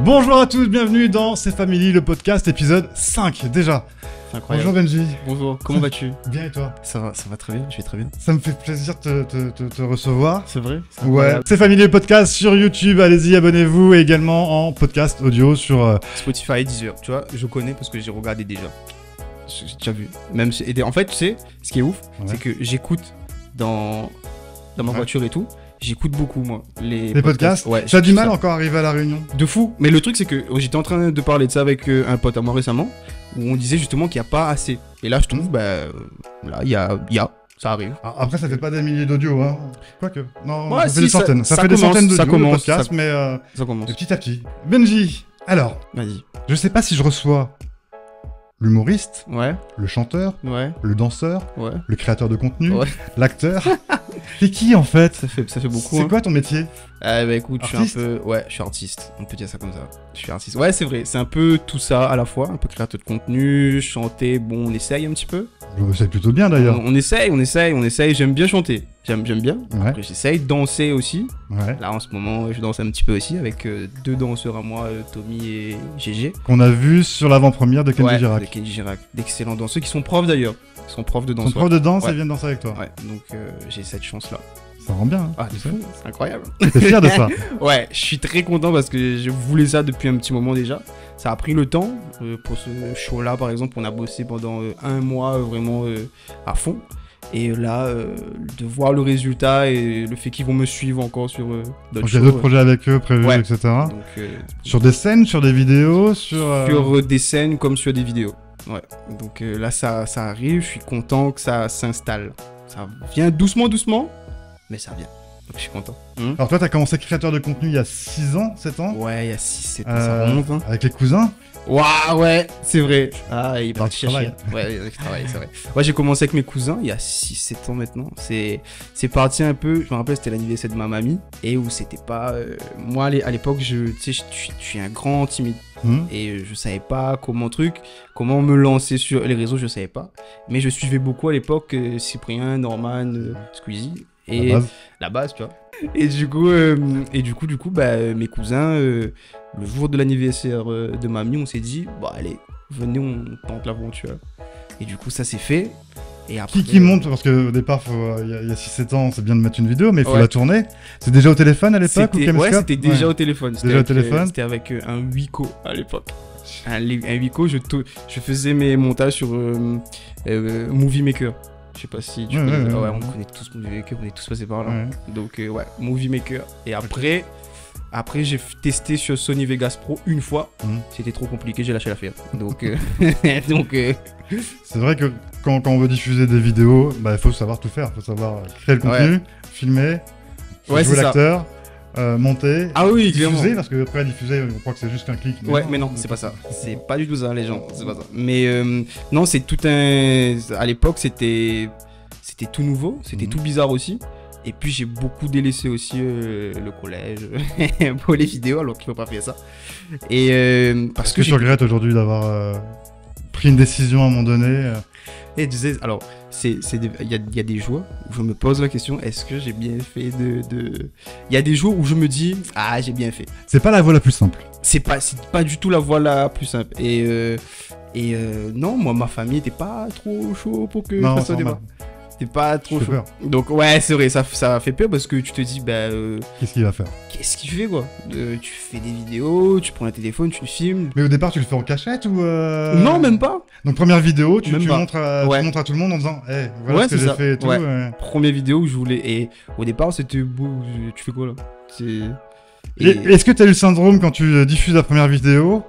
Bonjour à tous, bienvenue dans C'est Family, le podcast, épisode 5 déjà. C'est incroyable. Bonjour Benji. Bonjour, comment vas-tu? Bien et toi? Ça va très bien, je vais très bien. Ça me fait plaisir de te recevoir. C'est vrai? Ouais. C'est Family, le podcast sur YouTube, allez-y, abonnez-vous, et également en podcast audio sur... Spotify, Deezer, tu vois, je connais parce que j'ai regardé déjà. J'ai déjà vu. Même en fait, tu sais, ce qui est ouf, c'est que j'écoute dans ma voiture et tout. J'écoute beaucoup, moi, les podcasts. Ouais, tu as du mal encore à arriver à la réunion? De fou. Mais le truc, c'est que j'étais en train de parler de ça avec un pote à moi récemment, où on disait justement qu'il n'y a pas assez. Et là, je trouve, là, il y a, ça arrive. Après, ça fait pas des milliers d'audio, hein. Quoique. Non, ouais, ça fait des centaines. Ça fait des centaines d'audio, le podcast, mais ça commence. petit à petit. Benji, alors, vas-y. Je sais pas si je reçois l'humoriste, ouais, le chanteur, ouais, le danseur, ouais, le créateur de contenu, ouais, l'acteur. T'es qui en fait? Ça fait beaucoup. C'est quoi ton métier? Bah écoute, je suis un peu... Ouais, je suis artiste, on peut dire ça comme ça. Je suis artiste. Ouais, c'est vrai, c'est un peu tout ça à la fois, un peu créateur de contenu, chanter, bon, on essaye un petit peu. C'est plutôt bien d'ailleurs. On essaye, j'aime bien chanter, j'aime bien. Ouais. Après, j'essaye de danser aussi. Ouais. Là, en ce moment, je danse un petit peu aussi avec deux danseurs à moi, Tommy et GG. Qu'on a vu sur l'avant-première de Kenji Girac. De Kenji Girac, d'excellents danseurs qui sont profs d'ailleurs. Ils sont profs de danse. Ils sont profs de danse et viennent danser avec toi. Ouais, donc j'ai cette chance-là. Ça rend bien. Hein, ah, c'est incroyable. T'es fier de ça? Ouais, je suis très content parce que je voulais ça depuis un petit moment déjà. Ça a pris le temps. Pour ce show-là, par exemple, on a bossé pendant un mois vraiment à fond. Et là, de voir le résultat et le fait qu'ils vont me suivre encore sur d'autres shows. Il y a d'autres projets avec eux prévus, etc. Donc, sur des scènes, sur des vidéos, sur des scènes comme sur des vidéos. Ouais. Donc là, ça arrive. Je suis content que ça s'installe. Ça vient doucement, mais ça vient. Donc je suis content. Alors toi, t'as commencé créateur de contenu il y a 6 ans, 7 ans? Ouais, il y a 6-7 ans, ça remonte. Hein. Avec les cousins? Waouh, ouais, c'est vrai. Ah, il est parti chercher. Ouais, il travaille, c'est vrai. Ouais, j'ai commencé avec mes cousins il y a 6-7 ans maintenant. C'est parti un peu, je me rappelle, c'était l'anniversaire de ma mamie. Et où c'était pas... moi, à l'époque, je suis un grand timide. Et je savais pas comment me lancer sur les réseaux, je savais pas. Mais je suivais beaucoup à l'époque Cyprien, Norman, Squeezie. Et la base, tu vois. Et du coup, mes cousins, le jour de l'anniversaire de mamie, on s'est dit, bah allez, venez, on tente l'aventure. Et du coup, ça s'est fait. Et après, qui monte? Parce qu'au départ, il y a 6-7 ans, c'est bien de mettre une vidéo, mais il faut la tourner. C'est déjà au téléphone à l'époque ou ouais, c'était déjà au téléphone. C'était avec un Wiko à l'époque. Un Wiko, je faisais mes montages sur Movie Maker. Je sais pas si tu connais. Ouais, on connaît tous Movie Maker, on est tous passés par là. Ouais. Donc, Movie Maker. Et après, j'ai testé sur Sony Vegas Pro une fois. C'était trop compliqué, j'ai lâché l'affaire. Donc, c'est vrai que quand on veut diffuser des vidéos, il faut savoir tout faire. Il faut savoir créer le contenu, filmer, jouer l'acteur, monter, diffuser, parce que après diffuser, on croit que c'est juste un clic. Mais non, c'est pas ça. C'est pas du tout ça, les gens. C'est pas ça. Mais non, c'est tout un... À l'époque, c'était tout nouveau, c'était tout bizarre aussi. Et puis j'ai beaucoup délaissé aussi le collège pour les vidéos, alors qu'il faut pas faire ça. Et parce que tu regrettes aujourd'hui d'avoir pris une décision à un moment donné Et tu sais, alors, il y a des jours où je me pose la question, est-ce que j'ai bien fait de... Il y a des jours où je me dis, ah, j'ai bien fait. C'est pas la voie la plus simple. C'est pas du tout la voie la plus simple. Et non, moi, ma famille était pas trop chaud pour que je fasse au débat. C'était pas trop chaud. Donc ouais, c'est vrai, ça fait peur parce que tu te dis, qu'est-ce qu'il va faire? Qu'est-ce qu'il fait, quoi? Tu fais des vidéos, tu prends un téléphone, tu le filmes. Mais au départ, tu le fais en cachette ou Non, même pas. Donc première vidéo, tu montres à tout le monde en disant, voilà ce que j'ai fait et tout. Première vidéo où je voulais... Et au départ, c'était, tu fais quoi là? Est-ce que tu as eu le syndrome quand tu diffuses la première vidéo?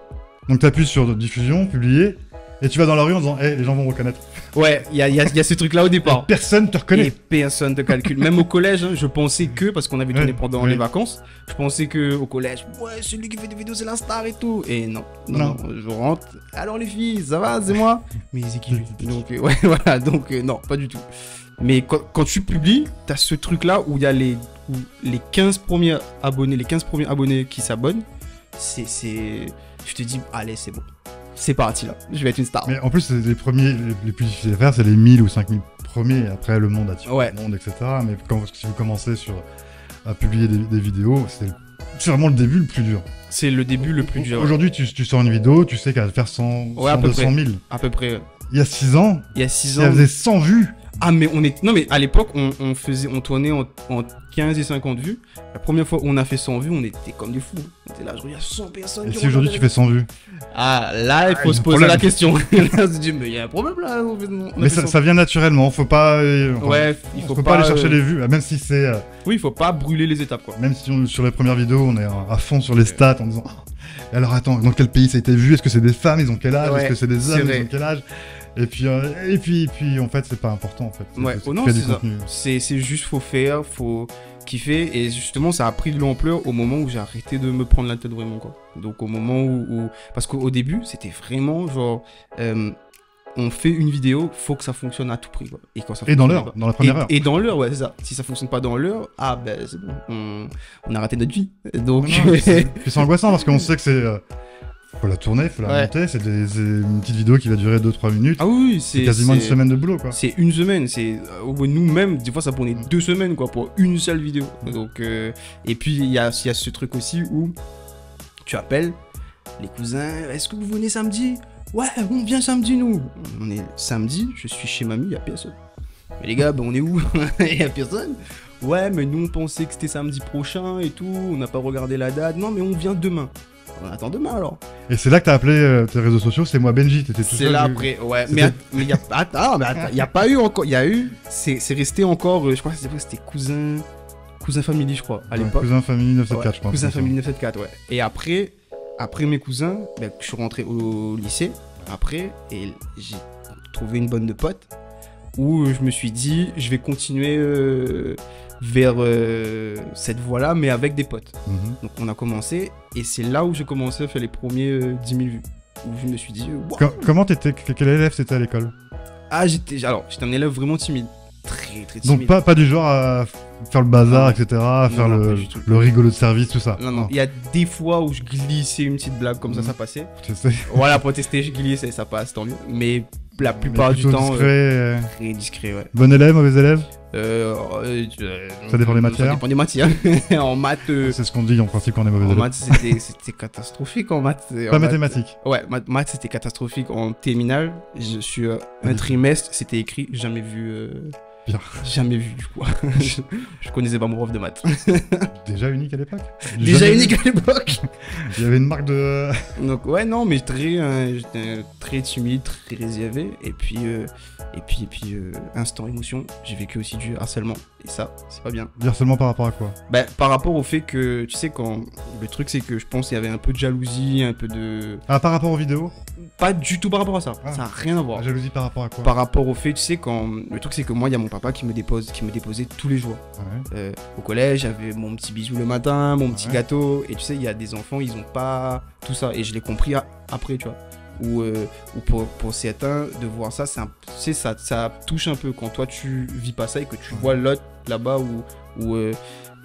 Donc tu appuies sur diffusion, publier, et tu vas dans la rue en disant, les gens vont me reconnaître. Ouais, il y a ce truc là au départ. Et personne te reconnaît. Et personne te calcule. Même au collège, je pensais que, parce qu'on avait tourné pendant les vacances, je pensais que au collège, celui qui fait des vidéos c'est la star et tout. Et non, je rentre. Alors les filles, ça va, c'est moi. Mais c'est qui? Donc voilà, donc non, pas du tout. Mais quand tu publies, t'as ce truc là où il y a les 15 premiers abonnés qui s'abonnent. Tu te dis, allez, c'est bon. C'est parti là, je vais être une star. Mais en plus, les premiers, les plus difficiles à faire, c'est les 1000 ou 5000 premiers. Après, le monde attire le monde, etc. Mais si vous commencez à publier des vidéos, c'est c'est vraiment le début le plus dur. C'est le début le plus dur. Aujourd'hui, tu sors une vidéo, tu sais qu'elle va faire 100, 200 000. À peu près. Il y a 6 ans, elle faisait 100 vues. Ah, mais non, mais à l'époque, on tournait en 15 et 50 vues. La première fois où on a fait 100 vues, on était comme des fous. On était là, je regarde 100 personnes. Et si aujourd'hui tu fais 100 vues? Ah, là, il faut se poser la question. Là, on se dit, mais il y a un problème là. Mais ça vient naturellement, faut pas. Il faut pas aller chercher les vues, même si c'est. Oui, il faut pas brûler les étapes, quoi. Même si sur les premières vidéos, on est à fond sur les stats en disant. Alors attends, dans quel pays ça a été vu? Est-ce que c'est des femmes? Ils ont quel âge? Est-ce que c'est des hommes? Ils ont quel âge? Et puis en fait, c'est pas important en fait. Non, c'est ça. C'est juste, faut faire, faut kiffer. Et justement, ça a pris de l'ampleur au moment où j'ai arrêté de me prendre la tête vraiment, quoi. Donc au moment où... Parce qu'au début, c'était vraiment genre... on fait une vidéo, faut que ça fonctionne à tout prix, quoi. Et dans l'heure, dans la première heure. Et dans l'heure, ouais, c'est ça. Si ça fonctionne pas dans l'heure, c'est bon. On a raté notre vie. Donc... c'est angoissant parce qu'on sait que c'est... faut la tourner, faut la monter, c'est une petite vidéo qui va durer 2-3 minutes. Ah oui, c'est quasiment une semaine de boulot, quoi. C'est une semaine, nous-mêmes, des fois ça prenait 2 semaines, quoi, pour une seule vidéo. Donc, et puis il y a ce truc aussi où tu appelles les cousins, est-ce que vous venez samedi? Ouais, on vient samedi, nous. On est samedi, je suis chez mamie, il n'y a personne. Mais les gars, on est où? Il n'y a personne. Ouais, mais nous on pensait que c'était samedi prochain et tout, on n'a pas regardé la date. Non, mais on vient demain. On attend demain alors. Et c'est là que t'as appelé tes réseaux sociaux, c'est moi Benji, t'étais tout seul. C'est là après, ouais. Mais il y a pas eu encore, il y a eu, c'est resté encore, je crois que c'était cousin family, je crois, à l'époque. Cousin family 974, je crois. Cousin family 974, ouais. Et après mes cousins, je suis rentré au lycée, après, et j'ai trouvé une bande de potes, où je me suis dit, je vais continuer vers cette voie-là, mais avec des potes. Donc on a commencé, et c'est là où j'ai commencé à faire les premiers 10 000 vues. Où je me suis dit, wow. Comment t'étais, quel élève t'étais à l'école? Ah, j'étais un élève vraiment timide. Très timide. Donc pas du genre à faire le bazar, etc., à faire le rigolo de service, tout ça. Non. Il y a des fois où je glissais une petite blague comme ça passait. Je sais. Voilà, pour tester, je glissais, ça passe, tant mieux. Mais la plupart du temps, discret, très discret, ouais. Bon élève, mauvais élève? Ça dépend des matières. Ça dépend des matières. En maths... C'est ce qu'on dit en principe quand on est mauvais élève. En maths, c'était catastrophique en maths. Pas mathématiques. Ouais, maths, c'était catastrophique. En terminale, je suis un trimestre, c'était écrit, jamais vu... Bien. Jamais vu, quoi. Je connaissais pas mon prof de maths. Déjà unique à l'époque. Déjà unique à l'époque. Il y avait une marque de... Donc ouais, non, mais j'étais très timide, très réservé. Et puis instant émotion, j'ai vécu aussi du harcèlement. Et ça, c'est pas bien. Du harcèlement par rapport à quoi? Par rapport au fait que, tu sais, quand... Le truc, c'est que je pense qu'il y avait un peu de jalousie, un peu de... Ah, par rapport aux vidéos? Pas du tout par rapport à ça. Ça n'a rien à voir. La jalousie par rapport à quoi? Par rapport au fait, tu sais, quand... Le truc, c'est que moi, il y a mon papa qui me déposait tous les jours. Ouais. Au collège, j'avais mon petit bisou le matin, mon petit gâteau. Et tu sais, il y a des enfants, ils ont pas tout ça. Et je l'ai compris après, tu vois. Ou pour certains, de voir ça, ça touche un peu quand toi, tu vis pas ça et que tu vois l'autre là-bas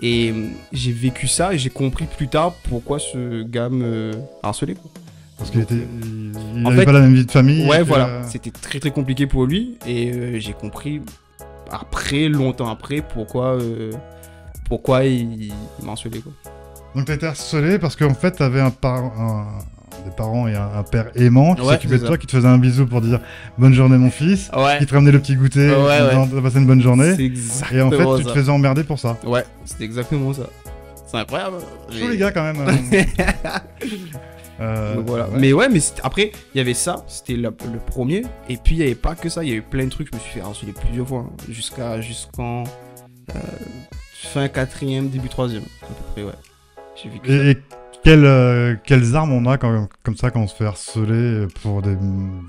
et j'ai vécu ça et j'ai compris plus tard pourquoi ce gars me harcelait, quoi. Parce qu'il avait pas la même vie de famille. Ouais, voilà. C'était très très compliqué pour lui et j'ai compris longtemps après, pourquoi il m'a harcelé, quoi. Donc t'as été harcelé parce qu'en fait t'avais des parents et un père aimant qui s'occupait de toi, qui te faisait un bisou pour dire bonne journée mon fils, qui te ramenait le petit goûter, t'as passé une bonne journée. C'est exactement et en fait tu te faisais emmerder pour ça. Ouais, c'était exactement ça. C'est incroyable. Tous les gars quand même. Donc voilà. Ouais. Mais ouais, mais après, il y avait ça, c'était le premier. Et puis, il n'y avait pas que ça, il y avait plein de trucs. Je me suis fait harceler plusieurs fois, jusqu'en fin 4e, début 3e, à peu près, ouais. J'ai vécu ça. Et quelles armes on a comme ça quand on se fait harceler pour des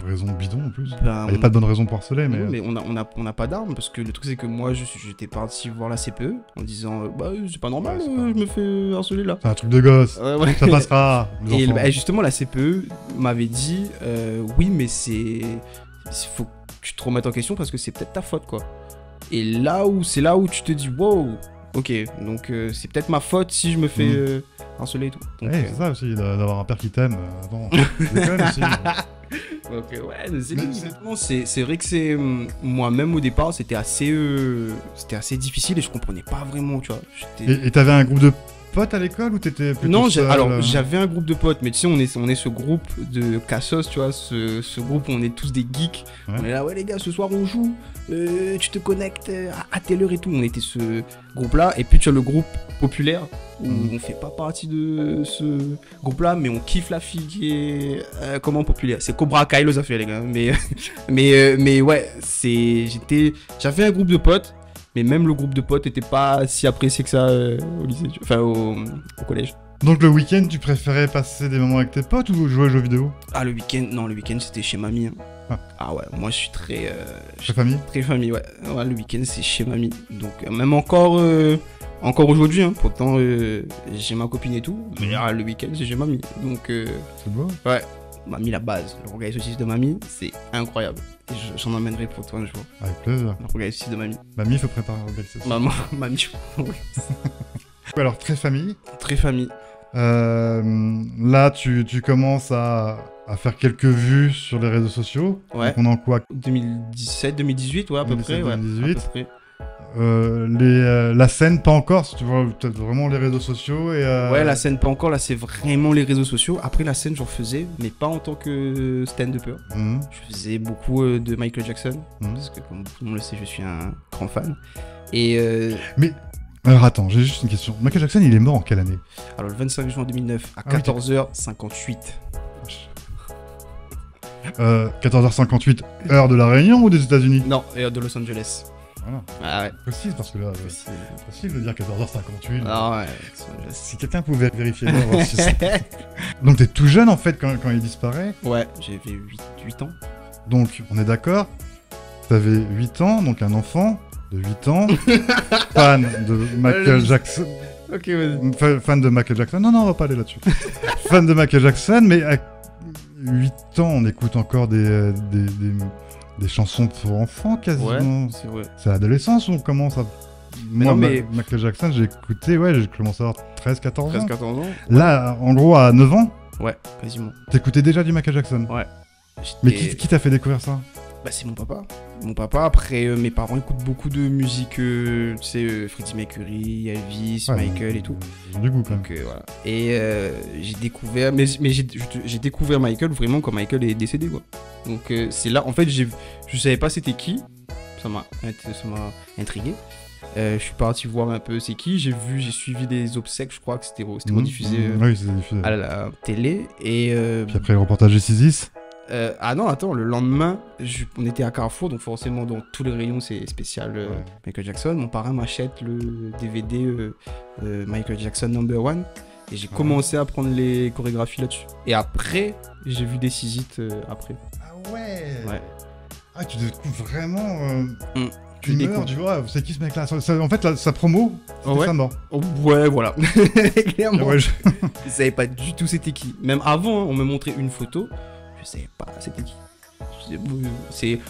raisons bidons en plus? Il n'y a pas de bonne raison pour harceler, mais... Non, mais on n'a pas d'armes, parce que le truc c'est que moi j'étais parti voir la CPE en disant c'est pas normal, je me fais harceler là. C'est un truc de gosse, ça passera. Et justement la CPE m'avait dit oui mais faut que tu te remettes en question parce que c'est peut-être ta faute, quoi. Et c'est là où tu te dis wow, ok, donc c'est peut-être ma faute si je me fais harceler et tout. C'est ça aussi, d'avoir un père qui t'aime. Attends, c'est quand même aussi. Donc ouais, c'est vrai que c'est moi-même au départ, c'était assez difficile et je comprenais pas vraiment, tu vois. Et t'avais un groupe de potes à l'école ou t'étais plutôt Non, seul? alors j'avais un groupe de potes, mais tu sais, on est ce groupe de cassos, tu vois, ce groupe où on est tous des geeks. Ouais. On est là, ouais les gars, ce soir on joue, tu te connectes à telle heure et tout. On était ce groupe-là, et puis tu as le groupe populaire, où on fait pas partie de ce groupe-là, mais on kiffe la fille qui est comment populaire. C'est Cobra Kai, les affaires les gars. Mais ouais, j'avais un groupe de potes. Mais même le groupe de potes n'était pas si apprécié que ça au lycée, enfin au collège. Donc le week-end, tu préférais passer des moments avec tes potes ou jouer aux jeux vidéo? Ah le week-end c'était chez mamie. Hein. Ah ouais, moi je suis très... famille? Très famille, ouais. Ouais, le week-end c'est chez mamie. Donc même encore aujourd'hui, hein. Pourtant j'ai ma copine et tout, mais le week-end c'est chez mamie. Donc... c'est beau. Ouais, mamie la base. Le regard saucisse de mamie, c'est incroyable. J'en emmènerai pour toi un jour. Avec plaisir. Le regard saucisse de mamie. Mamie, il faut préparer un regard saucisse. Mamie. Alors, très famille. Très famille. Là, tu commences à faire quelques vues sur les réseaux sociaux. Ouais. Donc on est en quoi? 2017, 2018, ouais, à peu près. 2018. Ouais, à peu près. La scène, pas encore, si tu vois peut-être vraiment les réseaux sociaux et Ouais, la scène, pas encore, là c'est vraiment les réseaux sociaux. Après la scène, j'en faisais, mais pas en tant que stand-upper. Je faisais beaucoup de Michael Jackson, parce que comme tout le monde le sait, je suis un grand fan. Et Mais, alors attends, j'ai juste une question. Michael Jackson, il est mort en quelle année? Alors le 25 juin 2009, à 14h58. 14h58, heure de la Réunion ou des États-Unis? Non, heure de Los Angeles. Voilà. Ah ouais. Précise parce que là, c'est facile de dire 14h58. Ah ouais. Si quelqu'un pouvait vérifier l'heure, si Donc t'es tout jeune en fait quand il disparaît. Ouais, j'avais 8 ans. Donc on est d'accord, t'avais 8 ans, donc un enfant de 8 ans, fan de Michael Jackson. Ok, vas-y. Fan de Michael Jackson. Non, on va pas aller là-dessus. Fan de Michael Jackson, mais à 8 ans, on écoute encore des chansons pour enfants quasiment. Ouais, c'est vrai. C'est à l'adolescence où on commence à... Moi, Michael Jackson, j'ai écouté, j'ai commencé à avoir 13-14 ans. 13-14 ans. Là, en gros, à 9 ans. Ouais, quasiment. T'écoutais déjà du Michael Jackson. Ouais. Mais qui t'a fait découvrir ça? Bah c'est mon papa. Mon papa, après mes parents écoutent beaucoup de musique, tu sais, Freddie Mercury, Elvis, Michael et tout. Du coup, quand même. Donc voilà. Et j'ai découvert, mais j'ai découvert Michael vraiment quand Michael est décédé, quoi. Donc c'est là, en fait, je savais pas c'était qui, ça m'a intrigué. Je suis parti voir un peu c'est qui, j'ai suivi des obsèques, je crois que c'était rediffusé oui, c'était diffusé à la télé. Et puis après le reportage de 6 ah non, attends, le lendemain, on était à Carrefour, donc forcément dans tous les rayons c'est spécial Michael Jackson. Mon parrain m'achète le DVD Michael Jackson #1 et j'ai commencé à prendre les chorégraphies là-dessus. Et après, j'ai vu des 6 hits après. Ah ouais. Ah, tu découvres vraiment... Tu meurs, tu vois, c'est qui ce mec-là? En fait, sa promo, c'était sa mort. Ouais, voilà. Clairement. Ouais, je savais pas du tout c'était qui. Même avant, on me montrait une photo. Je savais pas c'était qui.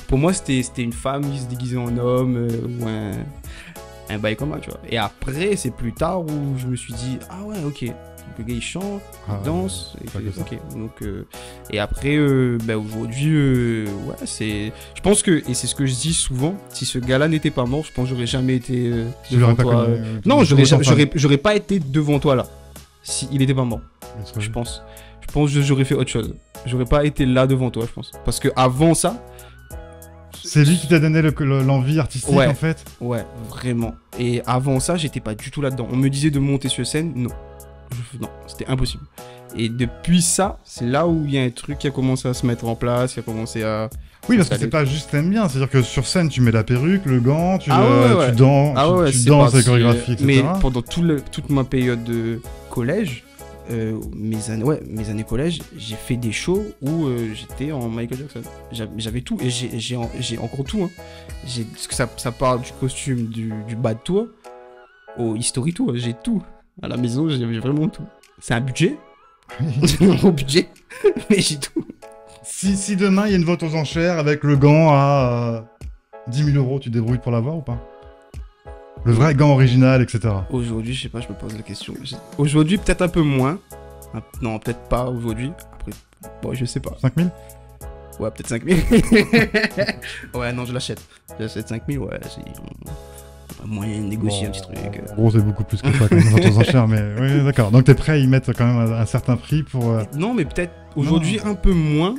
Pour moi c'était une femme qui se déguisait en homme ou un bail comme ça, tu vois. Et après c'est plus tard où je me suis dit ah ouais ok, donc le gars il chante, il danse, ok. Donc et après aujourd'hui ouais c'est, je pense que, et c'est ce que je dis souvent, si ce gars-là n'était pas mort, je pense que j'aurais jamais été devant toi. Non, j'aurais pas été devant toi là si il était pas mort. Je pense que j'aurais fait autre chose. J'aurais pas été là devant toi, je pense. Parce que avant ça... C'est lui qui t'a donné l'envie artistique, en fait? Ouais, vraiment. Et avant ça, j'étais pas du tout là-dedans. On me disait de monter sur scène, non. Non, c'était impossible. Et depuis ça, c'est là où il y a un truc qui a commencé à se mettre en place, qui a commencé à... Oui, parce que c'est pas juste t'aimes bien, c'est-à-dire que sur scène, tu mets la perruque, le gant, tu danses, tu danses les chorégraphies, etc. Mais pendant toute ma période de collège, mes années collège, j'ai fait des shows où j'étais en Michael Jackson. J'avais tout et j'ai encore tout. Hein. Parce que ça part du costume du bas de tour au history tour. J'ai tout à la maison. J'avais vraiment tout. C'est un budget, c'est un gros budget, mais j'ai tout. Si demain il y a une vente aux enchères avec le gant à 10 000 €, tu te débrouilles pour l'avoir ou pas? Le vrai gant original, etc. Aujourd'hui, je sais pas, je me pose la question. Aujourd'hui, peut-être un peu moins. Non, peut-être pas aujourd'hui. Après, bon, je sais pas. 5 000? Ouais, peut-être 5 000. Ouais, non, je l'achète. J'achète 5 000, ouais. moyen de négocier un petit truc. En gros, c'est beaucoup plus que ça quand même dans tes enchères, mais oui, d'accord. Donc t'es prêt à y mettre quand même un certain prix pour... Non, mais peut-être aujourd'hui un peu moins,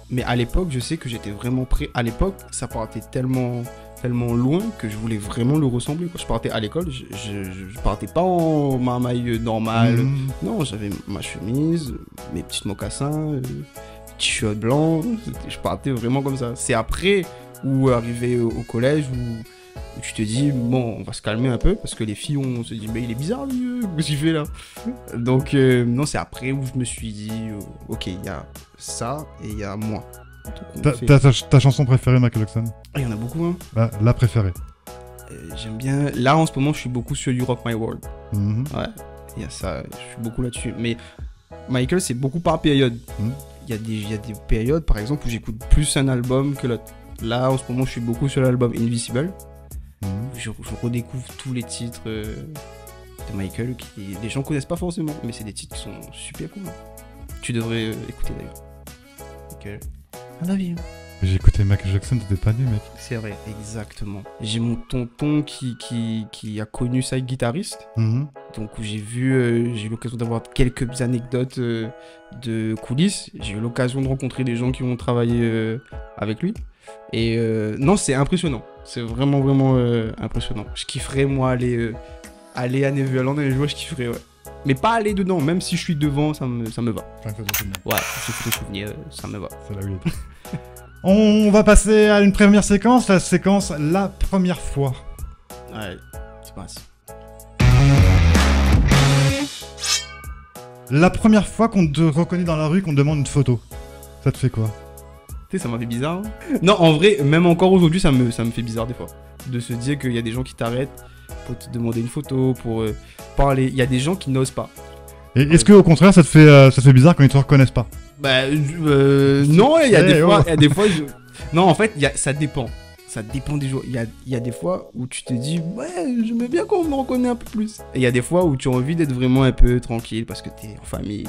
mais à l'époque, je sais que j'étais vraiment prêt. À l'époque, ça partait tellement loin que je voulais vraiment le ressembler. Quand je partais à l'école, je partais pas en marmaille normale. Non, j'avais ma chemise, mes petits mocassins, t-shirt blanc. Je partais vraiment comme ça. C'est après ou arrivé au collège où tu te dis, bon, on va se calmer un peu parce que les filles, on se dit, mais il est bizarre, lui, qu'est-ce qu'il fait là? Donc, non, c'est après où je me suis dit, ok, il y a ça et il y a moi. Ta chanson préférée, Michael Jackson? Il y en a beaucoup, hein. Bah, la préférée. J'aime bien. Là, en ce moment, je suis beaucoup sur You Rock My World. Ouais, il y a ça, je suis beaucoup là-dessus. Mais Michael, c'est beaucoup par période. Il y a des périodes, par exemple, où j'écoute plus un album que l'autre. Là, en ce moment, je suis beaucoup sur l'album Invisible. Je redécouvre tous les titres de Michael qui les gens connaissent pas forcément, mais c'est des titres qui sont super cool. Tu devrais écouter d'ailleurs. Michael, I love you. J'ai écouté Michael Jackson, t'étais pas né, mec. C'est vrai, exactement. J'ai mon tonton qui a connu ça guitariste. Donc j'ai eu l'occasion d'avoir quelques anecdotes de coulisses. J'ai eu l'occasion de rencontrer des gens qui ont travaillé avec lui. Et non, c'est impressionnant. C'est vraiment, vraiment impressionnant. Je kifferais, moi, aller à Neverland un jour, je kifferais, ouais. Mais pas aller dedans, même si je suis devant, ça me va. Ouais, je fais des souvenirs, ça me va. C'est là où il est. On va passer à une première séquence, la séquence La Première Fois. Ouais, c'est pas ça. La première fois qu'on te reconnaît dans la rue, qu'on te demande une photo, ça te fait quoi? Tu sais, ça m'a fait bizarre. Non, en vrai, même encore aujourd'hui, ça me fait bizarre des fois. De se dire qu'il y a des gens qui t'arrêtent pour te demander une photo, pour parler. Il y a des gens qui n'osent pas. Et est-ce que au contraire, ça te fait bizarre quand ils te reconnaissent pas? Bah, non, il y a des fois, non, en fait, ça dépend. Ça dépend des jours. Il y a des fois où tu te dis, ouais, j'aimais bien qu'on me reconnaisse un peu plus. Et il y a des fois où tu as envie d'être vraiment un peu tranquille parce que t'es en famille.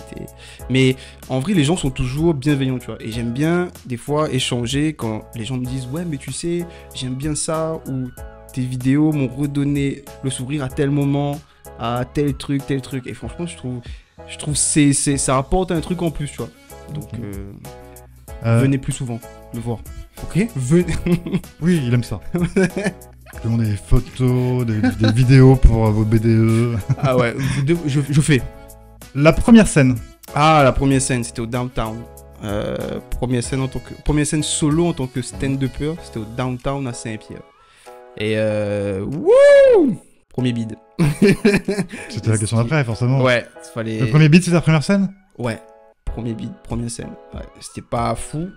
Mais en vrai, les gens sont toujours bienveillants, tu vois. Et j'aime bien, des fois, échanger quand les gens me disent, ouais, mais tu sais, j'aime bien ça, ou tes vidéos m'ont redonné le sourire à tel moment, à tel truc. Et franchement, je trouve ça apporte un truc en plus, tu vois. Donc, venez plus souvent le voir. Ok, venez. Oui, il aime ça. Je demande des photos, des vidéos pour vos BDE. Ah ouais, je fais. La première scène. Ah, la première scène, c'était au Downtown. Première scène solo en tant que stand-upper, c'était au Downtown à Saint-Pierre. Et wouh, premier bide. C'était la question d'après, forcément. Ouais, fallait. Le premier bide, c'est la première scène? Ouais, premier bide, première scène. Ouais, c'était pas fou.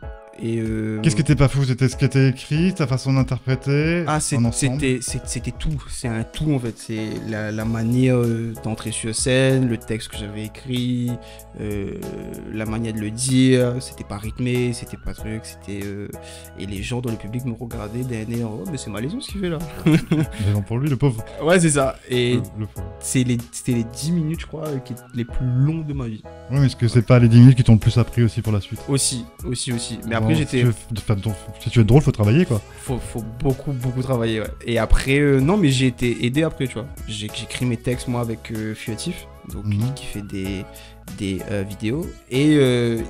Et qu'est-ce qui était pas fou? C'était ce qui était écrit, ta façon d'interpréter? Ah, c'était tout. C'est un tout en fait. C'est la manière d'entrer sur scène, le texte que j'avais écrit, la manière de le dire. C'était pas rythmé, c'était pas truc. Et les gens dans le public me regardaient d'un air, oh, mais c'est malaisant ce qu'il fait là. Raison pour lui, le pauvre. Ouais, c'est ça. Et le pauvre. C'était les 10 minutes, je crois, les plus longs de ma vie. Oui, mais est-ce que c'est pas les 10 minutes qui t'ont le plus appris aussi pour la suite? Aussi. Mais après, j'étais. Si tu veux être drôle, faut travailler quoi. Faut beaucoup travailler, ouais. Et après, non, mais j'ai été aidé après, tu vois. J'écris mes textes, moi, avec Fuatif, donc qui fait des vidéos. Et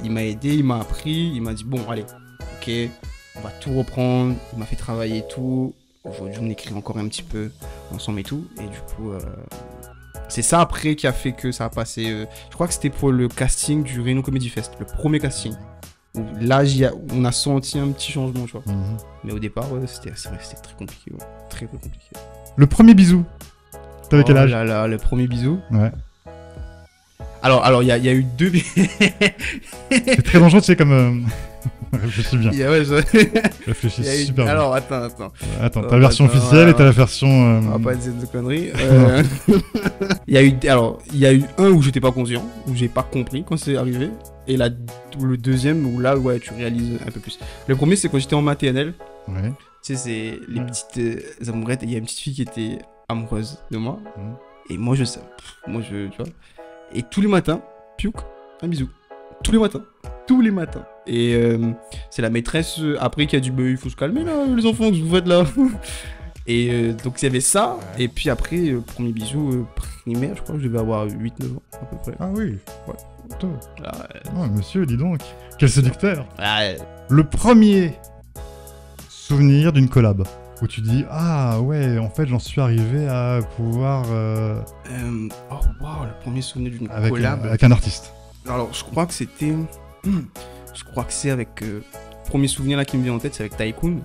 il m'a aidé, il m'a appris, il m'a dit, bon, allez, ok, on va tout reprendre. Il m'a fait travailler et tout. Aujourd'hui, on écrit encore un petit peu ensemble et tout. Et du coup, c'est ça après qui a fait que ça a passé. Je crois que c'était pour le casting du Reno Comedy Fest, le premier casting. Où là, on a senti un petit changement, tu vois. Mais au départ, ouais, c'était très compliqué. Ouais. Très compliqué. Le premier bisou, t'avais quel âge? Là, le premier bisou. Ouais. Alors, il y a eu deux. C'est très dangereux, tu sais, comme. Réfléchis bien. Ouais, Réfléchis super bien. Alors, attends. T'as la version officielle et t'as la version. On va pas dire de conneries. Il y a eu un où j'étais pas conscient, où j'ai pas compris quand c'est arrivé. Et le deuxième où là, ouais, tu réalises un peu plus. Le premier, c'est quand j'étais en maternelle. Ouais. Tu sais, c'est les petites amourettes. Il y a une petite fille qui était amoureuse de moi. Et moi, tu vois. Et tous les matins, piouk, un bisou. Tous les matins. Et c'est la maîtresse après qui a dit, bah, il faut se calmer là, les enfants, que vous faites là. Et donc il y avait ça, et puis après, premier bisou primaire, je crois que je devais avoir 8-9 ans à peu près. Ah oui, ouais. Oh, monsieur, dis donc, quel séducteur. Ouais. Le premier souvenir d'une collab où tu dis ah ouais, en fait j'en suis arrivé à pouvoir oh waouh, le premier souvenir d'une collab avec un artiste. Alors je crois que c'était je crois que c'est avec le premier souvenir là qui me vient en tête, c'est avec Tycoon,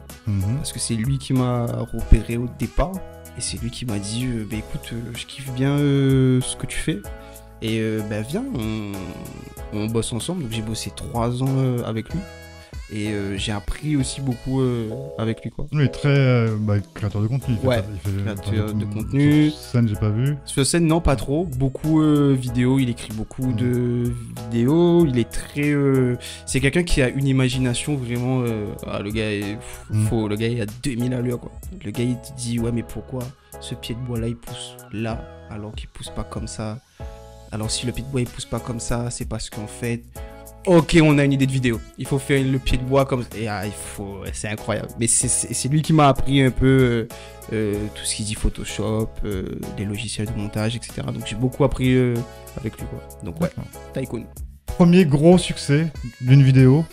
parce que c'est lui qui m'a repéré au départ et c'est lui qui m'a dit bah écoute, je kiffe bien ce que tu fais et bah viens, on bosse ensemble. Donc j'ai bossé 3 ans avec lui. Et j'ai appris aussi beaucoup avec lui, quoi. Lui est très créateur de contenu. Il fait créateur de contenu. Sur scène, j'ai pas vu. Sur scène, non, pas trop. Beaucoup vidéo. Il écrit beaucoup de vidéos. Il est très. C'est quelqu'un qui a une imagination vraiment. Le gars est faux. Le gars il a 2000 à l'heure, quoi. Le gars il te dit ouais, mais pourquoi ce pied de bois là il pousse là alors qu'il pousse pas comme ça. Alors si le pied de bois il pousse pas comme ça, c'est parce qu'en fait. Ok, on a une idée de vidéo. Il faut faire le pied de bois comme ça. Et c'est incroyable. Mais c'est lui qui m'a appris un peu tout ce qui dit Photoshop, les logiciels de montage, etc. Donc j'ai beaucoup appris avec lui, quoi. Donc ouais, Tycoon. Premier gros succès d'une vidéo.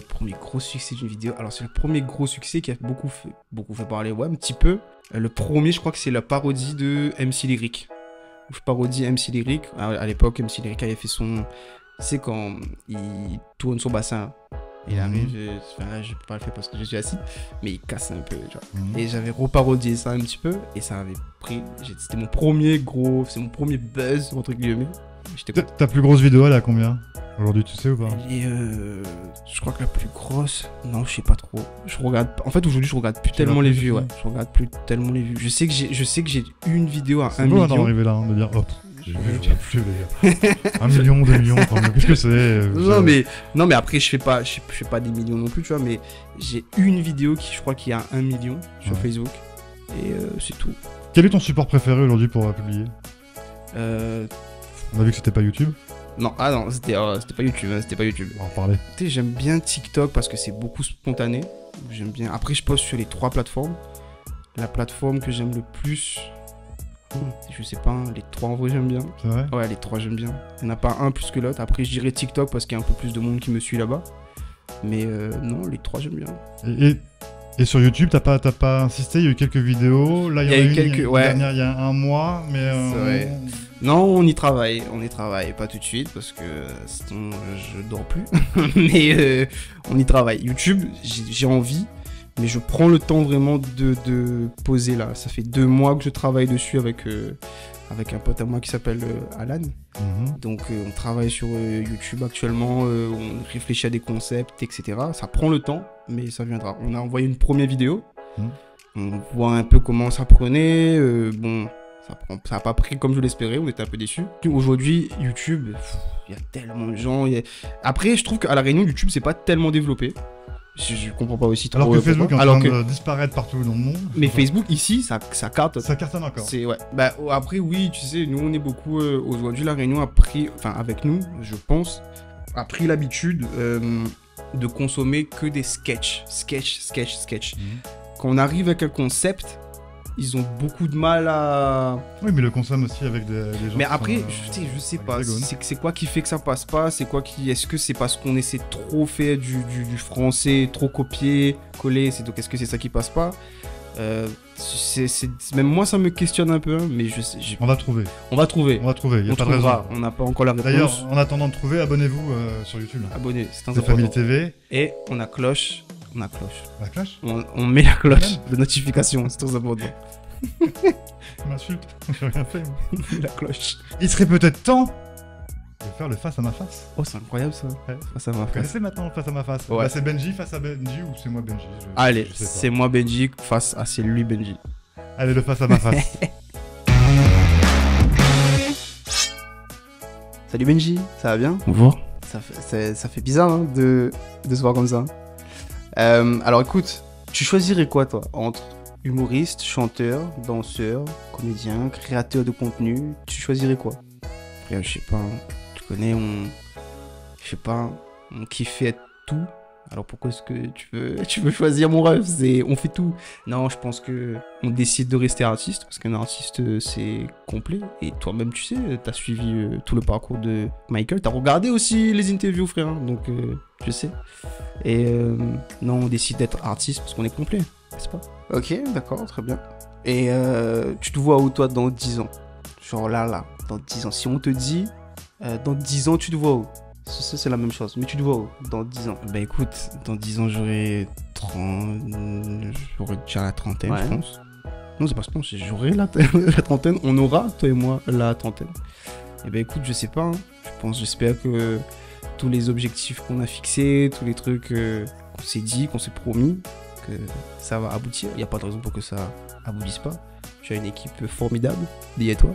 Premier gros succès d'une vidéo. Alors c'est le premier gros succès qui a beaucoup fait parler, ouais, un petit peu. Le premier, je crois que c'est la parodie de MC Lyric. Je parodie MC Lyric. À l'époque, MC Lyric avait fait son... C'est quand il tourne son bassin, il arrive, là je peux pas le faire parce que je suis assis, mais il casse un peu, tu vois. Et j'avais reparodié ça un petit peu, et ça avait pris, c'était mon premier buzz, entre guillemets. Ta plus grosse vidéo, elle est à combien aujourd'hui, tu sais ou pas? Et je crois que la plus grosse, non, je sais pas trop. Je regarde, en fait aujourd'hui je regarde plus tellement les vues, ouais. Je regarde plus tellement les vues. Je sais que j'ai une vidéo à 1 million. C'est beau d'arriver là, de dire hop. J'ai plus les gars. 1 million, 2 millions, 3 millions, qu'est-ce que c'est? Non mais après je fais pas des millions non plus, tu vois, mais j'ai une vidéo qui je crois qu'il y a 1 million sur Facebook et c'est tout. Quel est ton support préféré aujourd'hui pour publier? On a vu que c'était pas YouTube. Non, c'était pas YouTube, c'était pas YouTube. On va en reparler. Tu sais, j'aime bien TikTok parce que c'est beaucoup spontané. J'aime bien. Après je poste sur les 3 plateformes. La plateforme que j'aime le plus, je sais pas, les 3 en vrai j'aime bien. C'est vrai? Ouais, les 3 j'aime bien. Il n'y en a pas un plus que l'autre. Après je dirais TikTok parce qu'il y a un peu plus de monde qui me suit là-bas. Mais non, les 3 j'aime bien. Et sur YouTube, t'as pas insisté, il y a eu quelques vidéos. Là, il y en a eu quelques, dernière il y a 1 mois, mais non, on y travaille, pas tout de suite parce que sinon je dors plus. Mais on y travaille. YouTube, j'ai envie. Mais je prends le temps vraiment de poser là. Ça fait 2 mois que je travaille dessus avec un pote à moi qui s'appelle Alan. Donc on travaille sur YouTube actuellement, on réfléchit à des concepts, etc. Ça prend le temps, mais ça viendra. On a envoyé une première vidéo. On voit un peu comment ça prenait. Bon, ça n'a pas pris comme je l'espérais, on était un peu déçus. Aujourd'hui, YouTube, il y a tellement de gens. Après, je trouve qu'à La Réunion, YouTube, c'est pas tellement développé. Je comprends pas aussi trop. Alors que Facebook est en train de disparaître partout dans le monde. Mais Facebook ici, ça carte. Ça cartonne encore. Ouais. Bah, après, oui, tu sais, nous on est beaucoup. Aujourd'hui, La Réunion a pris, enfin avec nous, je pense, a pris l'habitude de consommer que des sketchs. Quand on arrive avec un concept, ils ont beaucoup de mal à... Oui, mais le consomment aussi avec des gens... Mais après, je sais pas, c'est quoi qui fait que ça passe pas? C'est quoi qui... Est-ce que c'est parce qu'on essaie de trop faire du français, trop copier, coller, donc est-ce que c'est ça qui passe pas? Même moi, ça me questionne un peu, mais je sais... On va trouver, il y a pas de raison. On n'a pas encore la réponse. D'ailleurs, en attendant de trouver, abonnez-vous sur YouTube. Abonnez, c'est important. Famille TV. Et on a cloche. La cloche? On met la cloche de notification, c'est très important. Tu m'insultes, j'ai rien fait. La cloche. Il serait peut-être temps de faire le face à ma face. Oh, c'est incroyable ça. Ouais. Face à ma face. Vous connaissez maintenant le face à ma face? Ouais. Bah, c'est Benji face à Benji ou c'est moi Benji? Allez, c'est moi Benji face à c'est lui Benji. Allez, le face à ma face. Salut Benji, ça va bien? Bonjour. Ça fait bizarre hein, de se voir comme ça. Alors écoute, tu choisirais quoi toi? Entre humoriste, chanteur, danseur, comédien, créateur de contenu, tu choisirais quoi? Après, je sais pas, tu connais, on kiffait être tout, Alors pourquoi est-ce que tu veux choisir mon rêve? On fait tout. Non, je pense que on décide de rester artiste parce qu'un artiste c'est complet. Et toi-même tu sais, t'as suivi tout le parcours de Michael. T'as regardé aussi les interviews, frère. Hein, donc je sais. Et non, on décide d'être artiste parce qu'on est complet, n'est-ce pas? Ok, d'accord, très bien. Et tu te vois où toi dans 10 ans? Genre là, dans 10 ans. Si on te dit dans 10 ans tu te vois où? Ça, c'est la même chose. Mais tu te vois où dans 10 ans? Bah écoute, dans 10 ans, j'aurai déjà la trentaine, je pense. Non, c'est pas ce que je pense, j'aurai la trentaine. On aura, toi et moi, la trentaine. Et bah écoute, je sais pas. Hein. J'espère que tous les objectifs qu'on a fixés, tous les trucs qu'on s'est dit, qu'on s'est promis, que ça va aboutir. Il n'y a pas de raison pour que ça aboutisse pas. Tu as une équipe formidable liée à toi.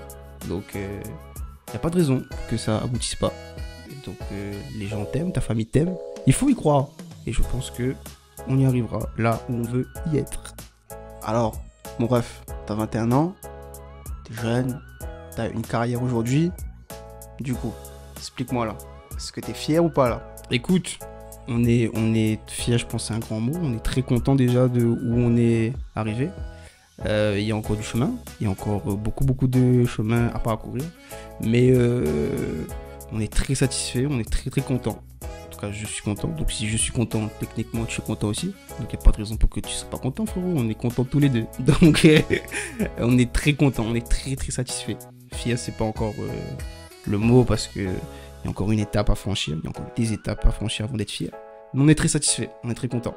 Donc, il n'y a pas de raison que ça aboutisse pas. Donc les gens t'aiment, ta famille t'aime, il faut y croire. Et je pense que on y arrivera là où on veut y être. Alors, mon ref, t'as 21 ans, t'es jeune, t'as une carrière aujourd'hui. Du coup, explique-moi là, est-ce que t'es fier ou pas là? Écoute, on est fier, je pense c'est un grand mot. On est très content déjà de où on est arrivé. Il y a encore du chemin, il y a encore beaucoup de chemin à parcourir. Mais on est très satisfait, on est très content. En tout cas, je suis content. Donc si je suis content, techniquement, tu es content aussi. Donc il n'y a pas de raison pour que tu ne sois pas content, frérot. On est contents tous les deux. Donc on est très content, on est très satisfait. Fier, c'est pas encore le mot parce que il y a encore une étape à franchir. Il y a encore des étapes à franchir avant d'être fier. Mais on est très satisfait, on est très content.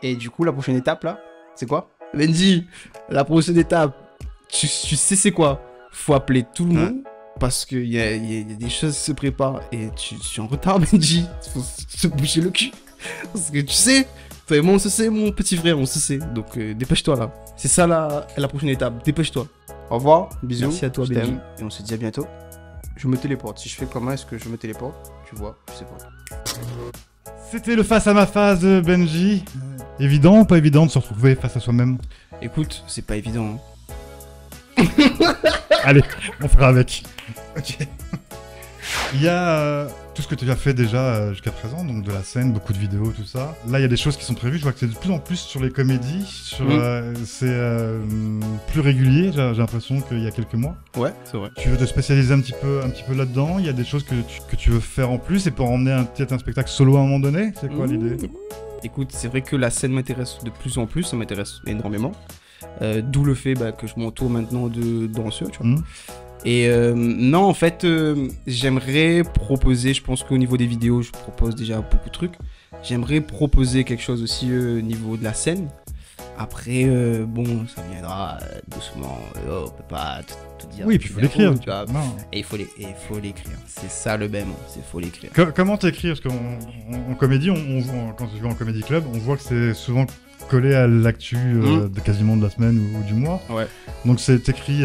Et du coup, la prochaine étape là, c'est quoi? Benji, la prochaine étape, tu sais c'est quoi? Faut appeler tout le monde. Parce qu'il y a des choses qui se préparent et tu es en retard, Benji. Il faut se bouger le cul. Parce que tu sais, toi et moi, on se sait, mon petit frère, on se sait. Donc dépêche-toi là. C'est ça la prochaine étape. Dépêche-toi. Au revoir, bisous. Merci à toi, Benji. Et on se dit à bientôt. Je me téléporte. Si je fais comment est-ce que je me téléporte? Tu vois, je sais pas. C'était le face à ma phase, Benji. Évident ou pas évident de se retrouver face à soi-même? Écoute, c'est pas évident. Hein. Allez, on fera avec. Ok. Il y a tout ce que tu as fait déjà jusqu'à présent, donc de la scène, beaucoup de vidéos, tout ça. Là, il y a des choses qui sont prévues. Je vois que c'est de plus en plus sur les comédies. C'est plus régulier, j'ai l'impression qu'il y a quelques mois. Ouais, c'est vrai. Tu veux te spécialiser un petit peu là-dedans. Il y a des choses que tu veux faire en plus et pour emmener peut-être un spectacle solo à un moment donné. C'est quoi l'idée? Écoute, c'est vrai que la scène m'intéresse de plus en plus, ça m'intéresse énormément. D'où le fait que je m'entoure maintenant de danseurs, tu vois. Et non, en fait, j'aimerais proposer, je pense qu'au niveau des vidéos, je propose déjà beaucoup de trucs. J'aimerais proposer quelque chose aussi au niveau de la scène. Après, bon, ça viendra doucement. On peut pas tout dire. Oui, puis il faut l'écrire. Et il faut l'écrire. C'est ça le bême, c'est faut l'écrire. Comment t'écris? Parce qu'en comédie, quand je vais en comédie club, on voit que c'est souvent collé à l'actu de quasiment de la semaine ou du mois. Ouais. Donc tu t'écris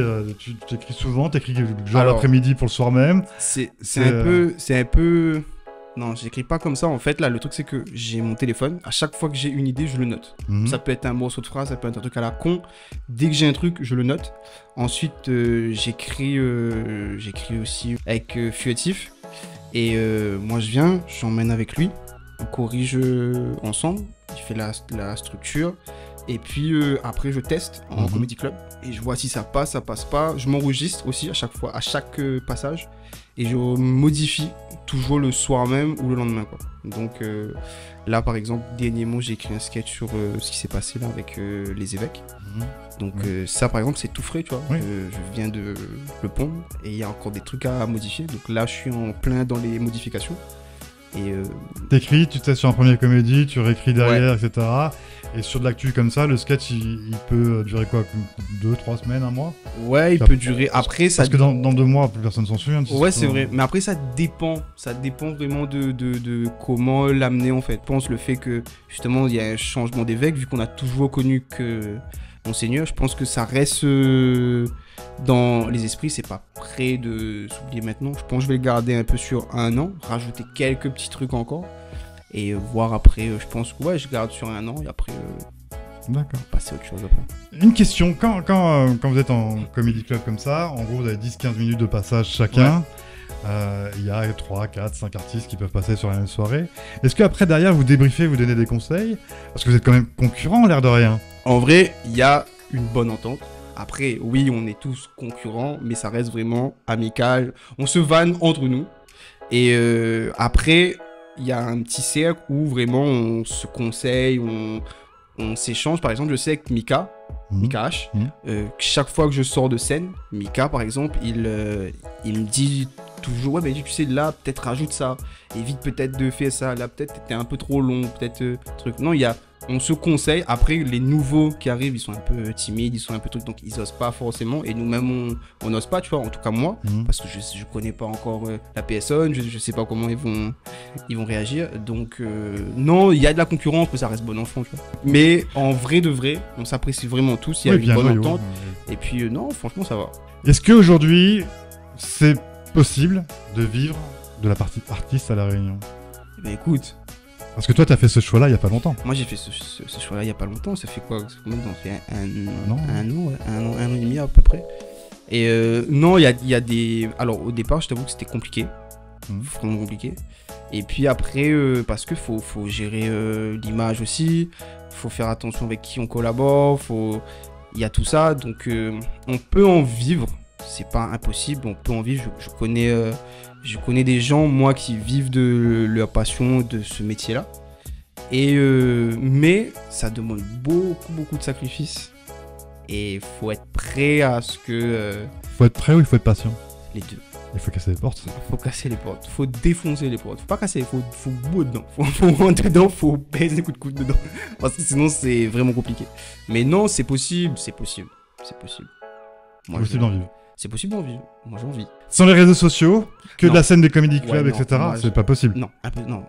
souvent, t'écris genre l'après-midi pour le soir même. C'est un peu... Non, j'écris pas comme ça. En fait, là, le truc, c'est que j'ai mon téléphone. À chaque fois que j'ai une idée, je le note. Ça peut être un morceau de phrase, ça peut être un truc à la con. Dès que j'ai un truc, je le note. Ensuite, j'écris aussi avec Fuetif. Et moi, je viens, j'emmène avec lui. On corrige ensemble. Il fait la structure. Et puis, après, je teste en Comedy Club. Et je vois si ça passe pas. Je m'enregistre aussi à chaque fois, à chaque passage. Et je modifie toujours le soir même ou le lendemain, quoi. Donc là, par exemple, dernièrement, j'ai écrit un sketch sur ce qui s'est passé là avec les évêques. Donc ça, par exemple, c'est tout frais, tu vois. Je viens de le pondre et il y a encore des trucs à modifier. Donc là, je suis en plein dans les modifications. Et t'écris, tu testes sur un premier comédie, tu réécris derrière, etc. Et sur de l'actu comme ça, le sketch, il peut durer quoi, 2-3 semaines, un mois? Ouais, il peut durer. Après, ça... Parce que dans 2 mois, plus personne s'en souvient. Ouais, c'est vrai. Mais après, ça dépend vraiment de comment l'amener, en fait. Je pense le fait que, justement, il y a un changement d'évêque, vu qu'on a toujours connu que Monseigneur, je pense que ça reste dans les esprits, c'est pas prêt de s'oublier maintenant. Je pense que je vais le garder un peu sur 1 an, rajouter quelques petits trucs encore. Et voir après, je pense que je garde sur 1 an et après passer à autre chose après. Une question, quand vous êtes en comédie club comme ça, en gros vous avez 10-15 minutes de passage chacun, Il y a 3, 4, 5 artistes qui peuvent passer sur la même soirée. Est-ce qu'après, derrière, vous débriefez, vous donnez des conseils? Parce que vous êtes quand même concurrents, l'air de rien. En vrai, il y a une bonne entente. Après, oui, on est tous concurrents, mais ça reste vraiment amical. On se vanne entre nous. Et après, il y a un petit cercle où vraiment on se conseille, on s'échange. Par exemple, je sais que Mika H, chaque fois que je sors de scène, Mika, par exemple, il me dit toujours, ouais, mais tu sais, là, peut-être rajoute ça. Évite peut-être de faire ça. Là, peut-être t'es un peu trop long, peut-être truc. Non, on se conseille. Après, les nouveaux qui arrivent, ils sont un peu timides, ils sont un peu trucs, donc ils osent pas forcément. Et nous-mêmes, on n'ose pas, tu vois. En tout cas, moi, parce que je connais pas encore la personne, je sais pas comment ils vont réagir. Donc, non, il y a de la concurrence, mais ça reste bon enfant, tu vois. Mais en vrai de vrai, on s'apprécie vraiment tous. Il y a une bonne entente. Et puis, non, franchement, ça va. Est-ce qu'aujourd'hui, c'est possible de vivre de la partie artiste à La Réunion? Eh ben, écoute. Parce que toi, t'as fait ce choix-là il y a pas longtemps. Moi, j'ai fait ce choix-là il y a pas longtemps. Ça fait quoi? Combien de temps? Ça fait un an et demi à peu près. Et non, il y a des... Alors, au départ, je t'avoue que c'était compliqué. Vraiment compliqué. Et puis après, parce que faut gérer l'image aussi. Faut faire attention avec qui on collabore. Il y a tout ça. Donc, on peut en vivre. C'est pas impossible. On peut en vivre. Je connais des gens, moi, qui vivent de leur passion, de ce métier-là. Mais ça demande beaucoup de sacrifices. Et il faut être prêt à ce que... Faut être prêt ou il faut être patient? Les deux. Il faut casser les portes. Il faut casser les portes. Il faut défoncer les portes. Faut pas casser, il faut boire dedans. Faut rentrer dedans, faut baiser des coups de coude dedans. Parce que sinon, c'est vraiment compliqué. Mais non, c'est possible. C'est possible. Moi, c'est d'en vivre. C'est possible d'en vivre. Moi, j'en vis. Sans les réseaux sociaux, que non. de la scène des comedy clubs, ouais, etc., c'est pas possible. Non,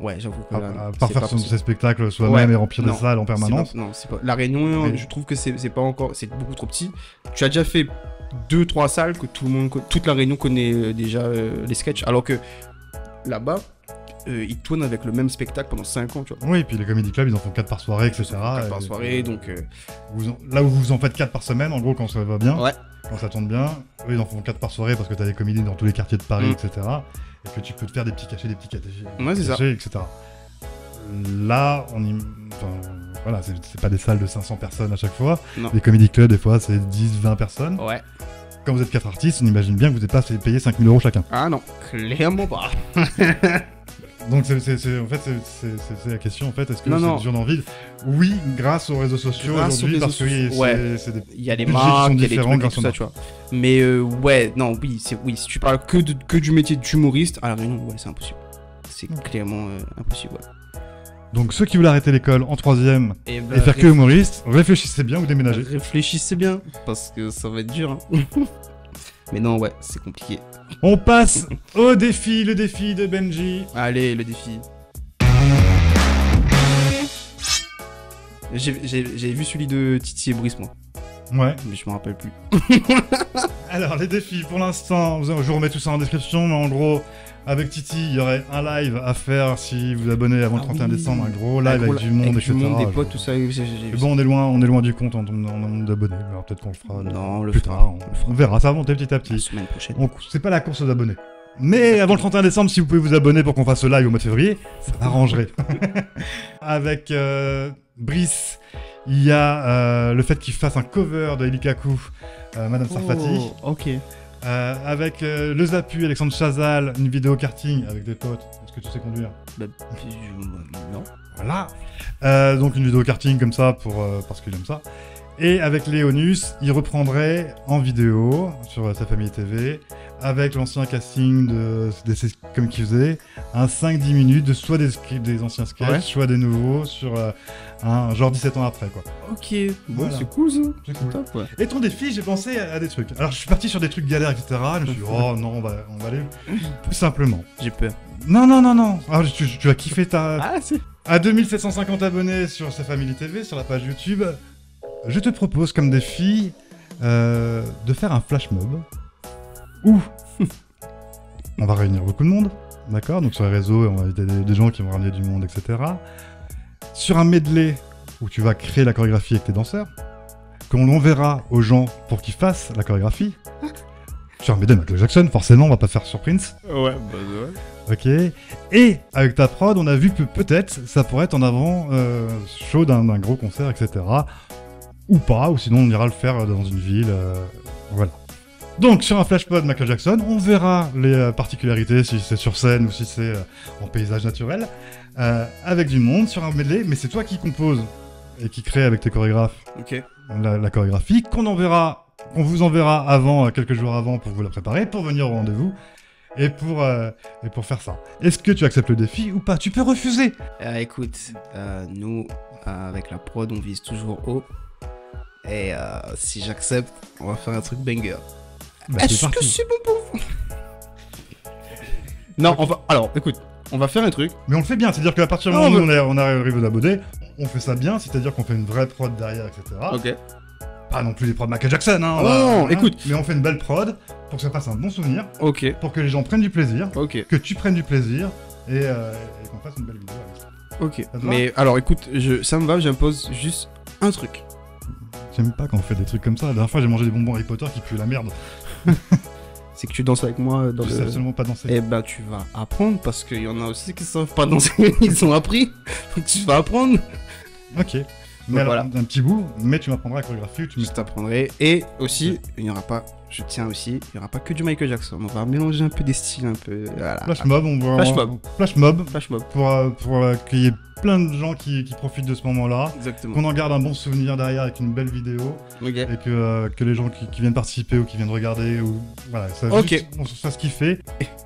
ouais, j'avoue que à part faire ses spectacles soi-même et remplir des salles en permanence. Non, c'est pas. La Réunion, je trouve que c'est pas encore. C'est beaucoup trop petit. Tu as déjà fait 2-3 salles que toute la Réunion connaît déjà les sketchs. Alors que là-bas, ils tournent avec le même spectacle pendant 5 ans, tu vois. Oui, et puis les comedy clubs, ils en font 4 par soirée, etc. 4 par soirée, donc. Là où vous en faites 4 par semaine, en gros, quand ça va bien. Ouais. Quand ça tourne bien, eux ils en font 4 par soirée parce que t'as des comédies dans tous les quartiers de Paris, etc. Et que tu peux te faire des petits cachets, ouais, c'est ça. etc. Là, voilà, c'est pas des salles de 500 personnes à chaque fois. Non. Les comédie clubs, des fois, c'est 10-20 personnes. Ouais. Quand vous êtes 4 artistes, on imagine bien que vous n'êtes pas payé 5 000 € chacun. Ah non, clairement pas. Donc c'est la question en fait, est-ce que c'est dur d'en vivre? Oui, grâce aux réseaux sociaux aujourd'hui, parce que il y a des marques, il y a des trucs et tout ça, tu vois. Mais si tu parles que du métier d'humoriste, à La Réunion, ouais, c'est impossible. C'est clairement impossible, ouais. Donc ceux qui veulent arrêter l'école en 3ème et faire que humoriste, réfléchissez bien ou déménagez. Réfléchissez bien, parce que ça va être dur, hein. Mais non, ouais, c'est compliqué. On passe au défi, le défi de Benji. Allez, le défi. J'ai vu celui de Titi et Brice, moi. Ouais. Mais je m'en rappelle plus. Alors, les défis, pour l'instant, je vous remets tout ça en description, mais en gros, avec Titi, il y aurait un live à faire si vous abonnez avant le 31 décembre, un gros live avec du monde, etc. Du monde, des potes, tout ça. Mais bon, on est loin du compte en nombre d'abonnés. Alors peut-être qu'on le fera plus tard. On verra, ça va monter petit à petit. La semaine prochaine. C'est pas la course aux abonnés. Mais avant le 31 décembre, si vous pouvez vous abonner pour qu'on fasse le live au mois de février, ça m'arrangerait. Avec Brice, il y a le fait qu'il fasse un cover de Elikaku, Madame Sarfati. Ok. Avec le Zapu, Alexandre Chazal, une vidéo karting avec des potes. Est-ce que tu sais conduire? Non. Voilà. Donc une vidéo karting comme ça parce qu'il aime ça. Et avec Léonus, il reprendrait en vidéo sur Sa Famille TV, avec l'ancien casting comme qu'il faisait, un 5-10 minutes de soit des anciens sketchs, soit des nouveaux, sur un genre 17 ans après, quoi. Ok, bon, voilà. C'est cool ça. C'est cool. Top, ouais. Et ton défi, j'ai pensé à des trucs. Alors je suis parti sur des trucs galères, etc. Je me suis dit, oh non, on va aller plus simplement. J'ai peur. Non. Alors, tu vas kiffer à 2750 abonnés sur Sa Famille TV, sur la page YouTube. Je te propose comme défi de faire un flash mob où on va réunir beaucoup de monde, d'accord? Donc sur les réseaux, on va inviter des gens qui vont ramener du monde, etc. Sur un medley où tu vas créer la chorégraphie avec tes danseurs, qu'on enverra aux gens pour qu'ils fassent la chorégraphie. Tu vas m'aider Michael Jackson, forcément, on va pas faire sur Prince. Ouais, bah ouais. Ok. Et avec ta prod, on a vu que peut-être ça pourrait être en avant show d'un gros concert, etc. Ou pas, ou sinon on ira le faire dans une ville. Voilà. Donc sur un flashpod Michael Jackson, on verra les particularités, si c'est sur scène ou si c'est en paysage naturel, avec du monde sur un medley, mais c'est toi qui composes et qui crée avec tes chorégraphes Ok. la chorégraphie, qu'on vous enverra avant, quelques jours avant pour vous la préparer, pour venir au rendez-vous. Et pour faire ça. Est-ce que tu acceptes le défi ou pas? Tu peux refuser. Écoute, nous, avec la prod, on vise toujours haut. Et si j'accepte, on va faire un truc banger. Bah, Est-ce que c'est bon pour vous? Non, on va... Alors, écoute, on va faire un truc. Mais on le fait bien, c'est-à-dire qu'à partir du moment où on arrive aux abonnés, on fait ça bien, c'est-à-dire qu'on fait une vraie prod derrière, etc. Ok. Pas non plus les prods Michael Jackson, hein. Non, écoute. Mais on fait une belle prod pour que ça fasse un bon souvenir, Ok. pour que les gens prennent du plaisir, Ok. que tu prennes du plaisir et qu'on fasse une belle vidéo avec ça. Ok. Ça te va? Mais alors, écoute, ça me va, j'impose juste un truc. J'aime pas quand on fait des trucs comme ça. La dernière fois, j'ai mangé des bonbons Harry Potter qui puent la merde. C'est que tu danses avec moi dans Je sais absolument pas danser. Eh ben, tu vas apprendre parce qu'il y en a aussi qui savent pas danser, ils ont appris. Donc tu vas apprendre. Ok. Mais alors, voilà. un petit bout, mais tu m'apprendras la chorégraphie. Je t'apprendrai. Et aussi, il n'y aura pas, je tiens aussi, il n'y aura pas que du Michael Jackson. On va mélanger un peu des styles, un peu. Voilà. Flash mob, on va. Flash mob. Flash mob. Flash mob. Pour qu'il y ait plein de gens qui profitent de ce moment-là. Exactement. Qu'on en garde un bon souvenir derrière avec une belle vidéo. Ok. Et que les gens qui viennent participer ou qui viennent regarder, ou voilà, ça, Ok. juste, on se fasse kiffer.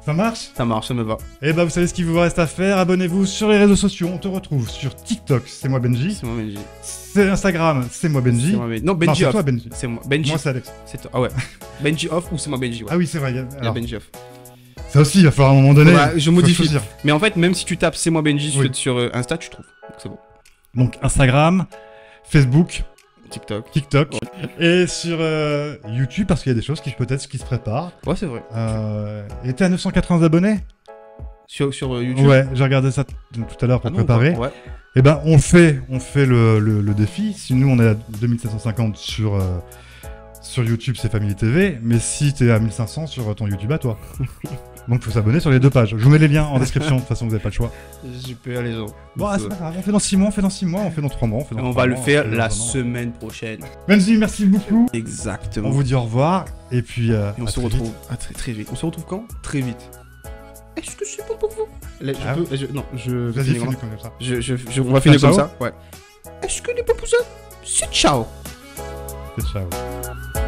Ça marche? Ça marche, ça me va. Et bah vous savez ce qu'il vous reste à faire, abonnez-vous sur les réseaux sociaux, on te retrouve sur TikTok, c'est moi Benji, C'est moi Benji. c'est Instagram, c'est moi Benji, C'est moi Benji. Non, non Benji c'est off. toi Benji, C'est moi. Benji. moi c'est Alex. C'est toi. Ah ouais. Benji off ou c'est moi Benji, ouais. Ah oui c'est vrai, Il y a alors, Benji off. ça aussi il va falloir à un moment donné, Ouais, je faut modifie. choisir. Mais en fait, même si tu tapes c'est moi Benji Oui. sur Insta, tu trouves. Donc c'est bon. Donc Instagram, Facebook, TikTok. TikTok, et sur YouTube parce qu'il y a des choses qui peut-être qui se préparent. Ouais, c'est vrai. Et t'es à 980 abonnés? Sur YouTube. Ouais, j'ai regardé ça tout à l'heure pour Ah non, préparer. ouais. Et ben on fait le défi. Si nous on est à 2750 sur YouTube, c'est Family TV, mais si t'es à 1500 sur ton YouTube à toi. Donc faut s'abonner sur les deux pages. Je vous mets les liens en description, de toute façon vous n'avez pas le choix. Super les gens. Bon, c'est pas grave, on fait dans 6 mois, on fait dans 6 mois, on fait dans 3 mois, on fait dans On 3 va le mois, faire on fait la dans un an. semaine prochaine. Benji, merci beaucoup. Exactement. On vous dit au revoir, et puis Et à on se très retrouve vite. à très vite. On se retrouve quand? Très vite. Est-ce que c'est bon pour vous? Là, Ah non, je Vas-y, finis finis comme comme ça. on va finir ciao. comme ça. Ouais. Est-ce que les bons pour ça? C'est ciao. Ciao.